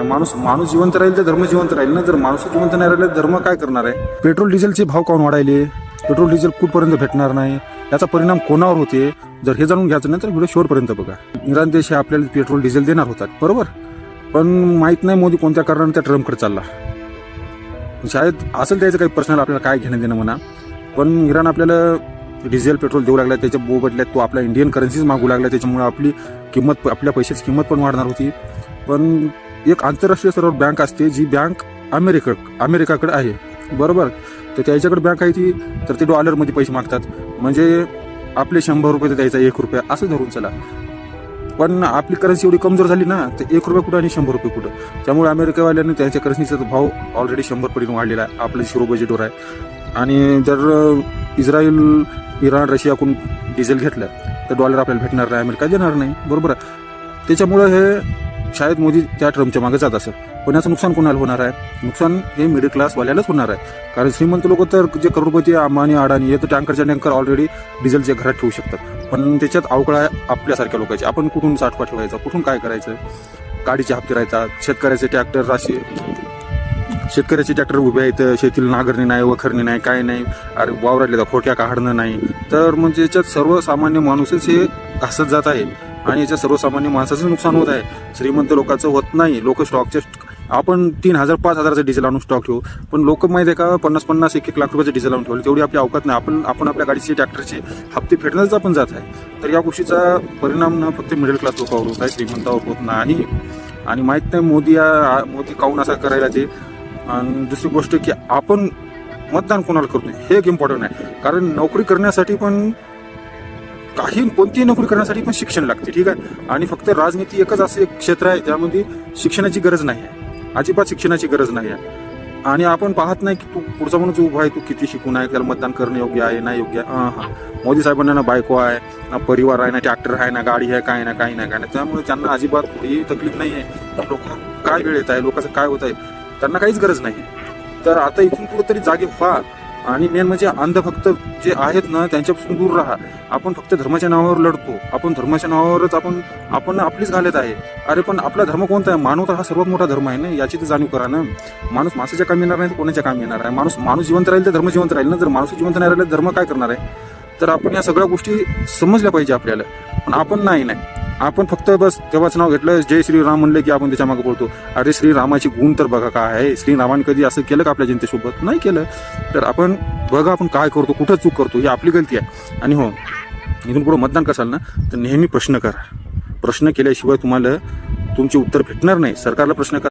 माणूस माणूस जिवंत राहील तर धर्म जिवंत राहील ना. जर माणूस जिवंत नाही राहिला धर्म काय करणार आहे. पेट्रोल डिझेलचे भाव काऊन वाढायले, पेट्रोल डिझेल कुठपर्यंत भेटणार नाही, याचा परिणाम कोणावर होते. जर हे जाणून घ्यायचं नाही तर व्हिडिओ शेवटपर्यंत बघा. इराण देश हे आपल्याला पेट्रोल डिझेल देणार होतात बरोबर, पण माहीत नाही मोदी कोणत्या कारणाने त्या ट्रम्पकडे चालला. शायद असेल त्याचं काही पर्सनल, आपल्याला काय घेणं देणं म्हणा. पण इराण आपल्याला डिझेल पेट्रोल देऊ लागला, त्याच्या बदल्यात तो आपल्या इंडियन करन्सीच मागू लागला. त्याच्यामुळे आपली किंमत, आपल्या पैशाची किंमत पण वाढणार होती. पण एक आंतरराष्ट्रीय स्तरावर बँक असते जी बँक अमेरिकाकडे आहे बरोबर. तर त्याच्याकडे बँक आहे ती, तर ते डॉलरमध्ये पैसे मागतात. म्हणजे आपले 100 रुपये तर द्यायचा 1 रुपया असं धरून चला. पण आपली करन्सी एवढी कमजोर झाली ना, तर 1 रुपया कुठं आणि 100 रुपये कुठं. त्यामुळे अमेरिकावाल्याने त्यांच्या करन्सीचा भाव ऑलरेडी 100 पटीने वाढलेला आहे. आपलं 0 बजेटवर आहे. आणि जर इस्रायल, इराण, रशियाकडून डिझेल घेतलं तर डॉलर आपल्याला भेटणार नाही, अमेरिका देणार नाही बरोबर. त्याच्यामुळं हे शायद मोदी त्या ट्रम्पच्या मागे जात असेल. पण याचं नुकसान कोणाला होणार आहे, नुकसान हे मिडल क्लासवाल्यालाच होणार आहे. कारण श्रीमंत लोक तर जे करोडपती, अंबानी, अडाणी, हे तर टँकर ऑलरेडी डिझेलच्या घरात ठेवू शकतात. पण त्याच्यात अवकळ आहे आपल्यासारख्या लोकांची. आपण कुठून साठवा ठेवायचा, कुठून काय करायचं. गाडीचे हप्ते राहतात, शेतकऱ्याचे ट्रॅक्टर उभे आहेत, शेतीला नांगरणी नाही, वखरणी नाही, काय नाही, अरे वावरातले तर खोट्या काढणं नाही. तर म्हणजे याच्यात सर्वसामान्य माणूसच हे घासत जात आहे आणि याच्यात सर्वसामान्य माणसाचं नुकसान होत आहे. श्रीमंत लोकांचं होत नाही. लोक स्टॉकचे, आपण 3,000 5,000चं डिझेल आणून स्टॉक ठेवू, पण लोक माहिती आहे का 50-50 1-1 लाख रुपयाचं डिझेल आणून ठेवलं. तेवढी आपली अवकात नाही. आपण आपल्या गाडीचे, ट्रॅक्टरचे हप्ते फेडण्याच आपण जात आहे. तर या गोष्टीचा परिणाम न फक्त मिडल क्लास लोकांवर होत आहे, श्रीमंतावर होत नाही. आणि माहीत नाही मोदी काऊन असा करायला ते. आणि दुसरी गोष्ट की आपण मतदान कोणाला करतो हे एक इम्पॉर्टंट आहे. कारण नोकरी करण्यासाठी पण, कोणतीही नोकरी करण्यासाठी पण शिक्षण लागते ठीक आहे. आणि फक्त राजनीती एकच असं एक क्षेत्र आहे ज्यामध्ये शिक्षणाची गरज नाही आहे, अजिबात शिक्षणाची गरज नाही आहे. आणि आपण पाहत नाही की तू पुढचा माणूस उभा आहे, तू किती शिकून आहे, त्याला मतदान करणं योग्य आहे नाही योग्य आहे. मोदी साहेबांना ना बायको आहे, ना परिवार आहे, ना ट्रॅक्टर आहे, ना गाडी आहे, काय ना काही ना काय नाही. त्यामुळे त्यांना अजिबात ही तकलीफ नाही आहे. लोक काय वेळ येत आहे, लोकांचं काय होत आहे, त्यांना काहीच गरज नाही. तर आता इथून कुठंतरी जागे व्हा. आणि मेन म्हणजे अंधभक्त जे आहेत ना त्यांच्यापासून दूर राहा. आपण फक्त धर्माच्या नावावर लढतो, आपण धर्माच्या नावावरच आपण आपलीच घालत आहे. अरे पण आपला धर्म कोणता आहे, मानवता हा सर्वात मोठा धर्म आहे ना, याची तर जाणीव करा ना. माणूस माणसाच्या कामी येणार नाही तर कोणाच्या कामी येणार आहे. माणूस जिवंत राहील तर धर्म जिवंत राहील ना. जर माणूस जिवंत नाही राहिला धर्म काय करणार आहे. तर आपण या सगळ्या गोष्टी समजल्या पाहिजे आपल्याला. पण आपण नाही आपण फक्त बस देवाचं नाव घेतलं, जय श्रीराम म्हणलं की आपण त्याच्या मागे बोलतो. अरे श्रीरामाची गुण तर बघा काय आहे. श्रीरामाने कधी असं केलं का आपल्या जनतेसोबत, नाही केलं. तर आपण बघा आपण काय करतो, कुठं चूक करतो, ही आपली गलती आहे. आणि हो, इथून पुढे मतदान कराल ना तर नेहमी प्रश्न करा. प्रश्न केल्याशिवाय तुम्हाला तुमचे उत्तर भेटणार नाही. सरकारला प्रश्न करा.